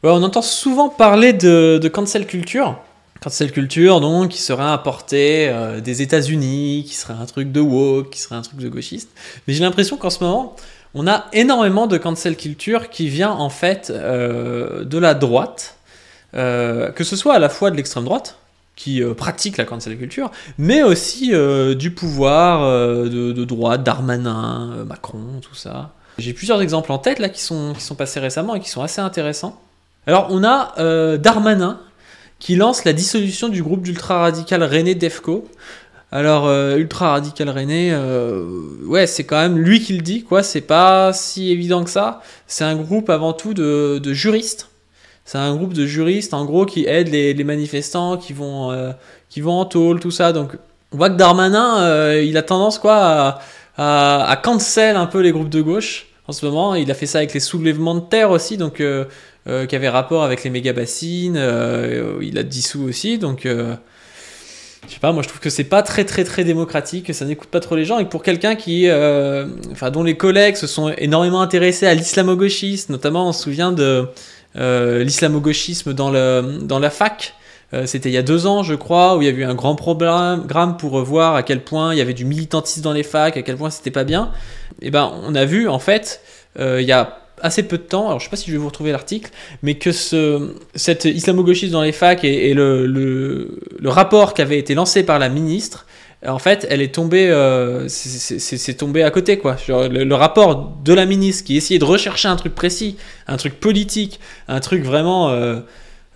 Ouais, on entend souvent parler de cancel culture. Cancel culture, donc, qui serait importé des États-Unis, qui serait un truc de woke, qui serait un truc de gauchiste. Mais j'ai l'impression qu'en ce moment, on a énormément de cancel culture qui vient en fait de la droite, que ce soit à la fois de l'extrême droite, qui pratique la cancel culture, mais aussi du pouvoir de droite, Darmanin, Macron, tout ça. J'ai plusieurs exemples en tête là qui sont passés récemment et qui sont assez intéressants. Alors on a Darmanin qui lance la dissolution du groupe d'ultra-radical rennais DEFCO. Alors ultra-radical rennais, ouais c'est quand même lui qui le dit, quoi. C'est pas si évident que ça. C'est un groupe avant tout de juristes. C'est un groupe de juristes en gros qui aident les manifestants qui vont en tôle, tout ça. Donc on voit que Darmanin il a tendance quoi à cancel un peu les groupes de gauche en ce moment. Il a fait ça avec les soulèvements de terre aussi, donc qui avait rapport avec les méga-bassines. Il a dissous aussi, donc je sais pas, moi je trouve que c'est pas très démocratique, que ça n'écoute pas trop les gens, et que pour quelqu'un qui, dont les collègues se sont énormément intéressés à l'islamo-gauchisme, notamment on se souvient de l'islamo-gauchisme dans la fac. C'était il y a 2 ans, je crois, où il y a eu un grand programme pour voir à quel point il y avait du militantisme dans les facs, à quel point c'était pas bien. Et ben, on a vu, en fait, il y a assez peu de temps, alors je sais pas si je vais vous retrouver l'article, mais que cet islamo-gauchisme dans les facs et le rapport qui avait été lancé par la ministre, en fait, elle est tombée, c'est tombé à côté, quoi. Genre, le rapport de la ministre qui essayait de rechercher un truc précis, un truc politique, un truc vraiment,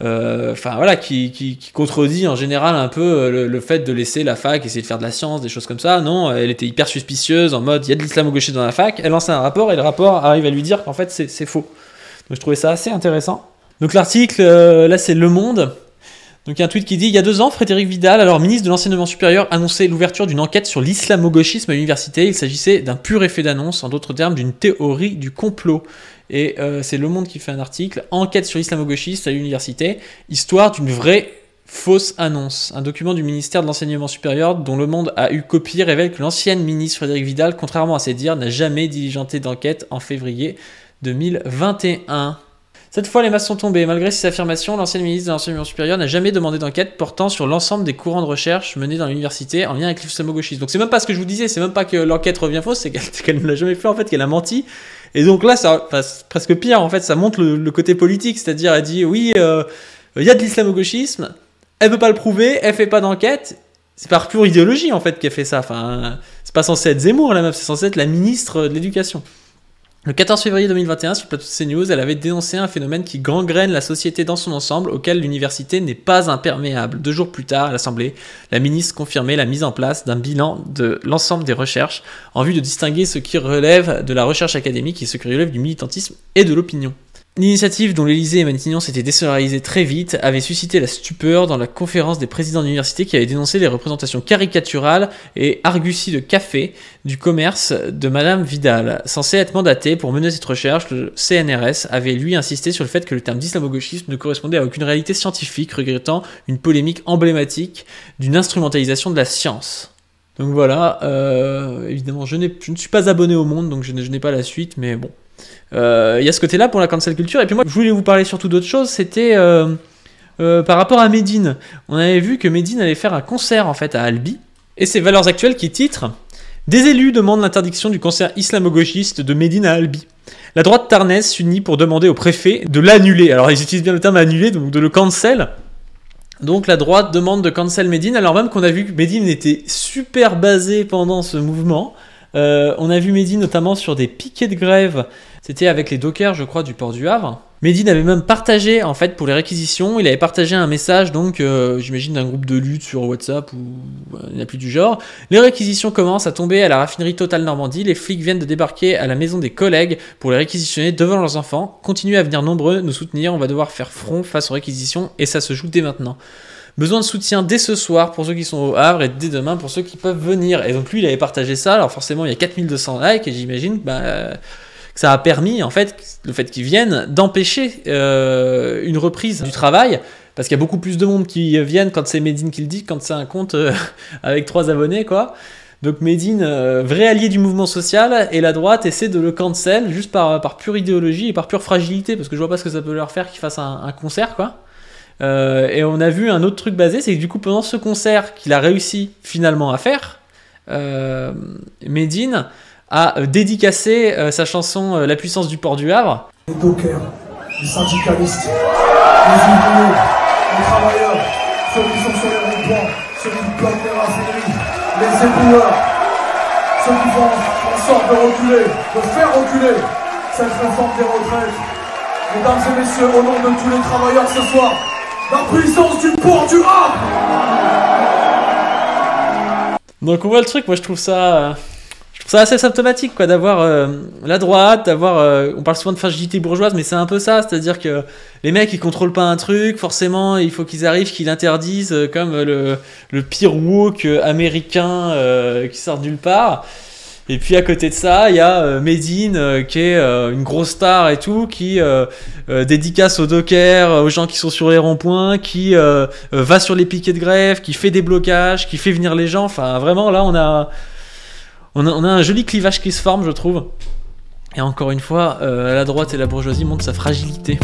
voilà, qui contredit en général un peu le fait de laisser la fac essayer de faire de la science, des choses comme ça. Non, elle était hyper suspicieuse, en mode il y a de l'islamo-gauchisme dans la fac. Elle lance un rapport et le rapport arrive à lui dire qu'en fait c'est faux. Donc je trouvais ça assez intéressant. Donc l'article, là c'est Le Monde. Donc il y a un tweet qui dit: il y a 2 ans, Frédérique Vidal, alors ministre de l'Enseignement supérieur, annonçait l'ouverture d'une enquête sur l'islamo-gauchisme à l'université. Il s'agissait d'un pur effet d'annonce, en d'autres termes d'une théorie du complot. Et c'est Le Monde qui fait un article: enquête sur l'islamo-gauchisme à l'université, histoire d'une vraie fausse annonce. Un document du ministère de l'Enseignement supérieur dont Le Monde a eu copie révèle que l'ancienne ministre Frédérique Vidal, contrairement à ses dires, n'a jamais diligenté d'enquête en février 2021. Cette fois, les masses sont tombées. Malgré ces affirmations, l'ancienne ministre de l'Enseignement supérieur n'a jamais demandé d'enquête portant sur l'ensemble des courants de recherche menés dans l'université en lien avec l'islamo-gauchisme. Donc c'est même pas ce que je vous disais, c'est même pas que l'enquête revient fausse, c'est qu'elle ne l'a jamais fait, en fait, qu'elle a menti. Et donc là, ça passe presque pire, en fait, ça montre le côté politique, c'est-à-dire elle dit oui, il y a de l'islamo-gauchisme, elle veut pas le prouver, elle fait pas d'enquête. C'est par pure idéologie, en fait, qu'elle fait ça. Enfin, c'est pas censé être Zemmour, la meuf, c'est censé être la ministre de l'Éducation. Le 14 février 2021, sur le plateau de CNews, elle avait dénoncé un phénomène qui gangrène la société dans son ensemble, auquel l'université n'est pas imperméable. 2 jours plus tard, à l'Assemblée, la ministre confirmait la mise en place d'un bilan de l'ensemble des recherches, en vue de distinguer ce qui relève de la recherche académique et ce qui relève du militantisme et de l'opinion. L'initiative, dont l'Élysée et Matignon s'étaient désolidarisés très vite, avait suscité la stupeur dans la conférence des présidents d'université qui avait dénoncé les représentations caricaturales et arguties de café du commerce de Madame Vidal. Censé être mandaté pour mener cette recherche, le CNRS avait lui insisté sur le fait que le terme d'islamo-gauchisme ne correspondait à aucune réalité scientifique, regrettant une polémique emblématique d'une instrumentalisation de la science. Donc voilà, évidemment je ne suis pas abonné au Monde, donc je n'ai pas la suite, mais bon. Il y a ce côté-là pour la cancel culture. Et puis moi, je voulais vous parler surtout d'autre chose. C'était par rapport à Médine. On avait vu que Médine allait faire un concert en fait à Albi. Et c'est Valeurs Actuelles qui titre: des élus demandent l'interdiction du concert islamo-gauchiste de Médine à Albi. La droite tarnaise s'unit pour demander au préfet de l'annuler. Alors ils utilisent bien le terme annuler, donc de le cancel. Donc la droite demande de cancel Médine, alors même qu'on a vu que Médine était super basé pendant ce mouvement. On a vu Médine notamment sur des piquets de grève. C'était avec les dockers, je crois, du port du Havre. Médine avait même partagé, en fait, pour les réquisitions, il avait partagé un message, donc, j'imagine, d'un groupe de lutte sur WhatsApp ou il n'y a plus du genre. Les réquisitions commencent à tomber à la raffinerie Total Normandie. Les flics viennent de débarquer à la maison des collègues pour les réquisitionner devant leurs enfants. Continuez à venir nombreux nous soutenir, on va devoir faire front face aux réquisitions et ça se joue dès maintenant. Besoin de soutien dès ce soir pour ceux qui sont au Havre et dès demain pour ceux qui peuvent venir. Et donc lui, il avait partagé ça, alors forcément, il y a 4200 likes et j'imagine que ça a permis, en fait, le fait qu'ils viennent, d'empêcher une reprise du travail, parce qu'il y a beaucoup plus de monde qui viennent quand c'est Médine qui le dit, quand c'est un compte avec 3 abonnés, quoi. Donc Medine, vrai allié du mouvement social, et la droite essaie de le cancel juste par pure idéologie et par pure fragilité, parce que je vois pas ce que ça peut leur faire qu'ils fassent un concert, quoi. Et on a vu un autre truc basé, c'est que du coup pendant ce concert qu'il a réussi finalement à faire, Medine a dédicacé sa chanson La puissance du port du Havre. Les dockers, les syndicalistes, les ouvriers, les travailleurs, ceux qui sont sur les ronds-points, ceux qui bloquent les raffineries, les éboueurs, ceux qui font en sorte de reculer, de faire reculer cette réforme des retraites. Mesdames et messieurs, au nom de tous les travailleurs ce soir, la puissance du port du Havre. Donc on voit le truc, moi je trouve ça assez symptomatique, quoi, d'avoir la droite, on parle souvent de fragilité bourgeoise, mais c'est un peu ça, c'est-à-dire que les mecs ils contrôlent pas un truc, forcément il faut qu'ils arrivent, qu'ils l'interdisent, comme le pire woke américain qui sort de nulle part. Et puis à côté de ça, il y a Medine qui est une grosse star et tout, qui dédicace aux dockers, aux gens qui sont sur les ronds-points, qui va sur les piquets de grève, qui fait des blocages, qui fait venir les gens. Enfin vraiment là on a un joli clivage qui se forme, je trouve. Et encore une fois, la droite et la bourgeoisie montrent sa fragilité.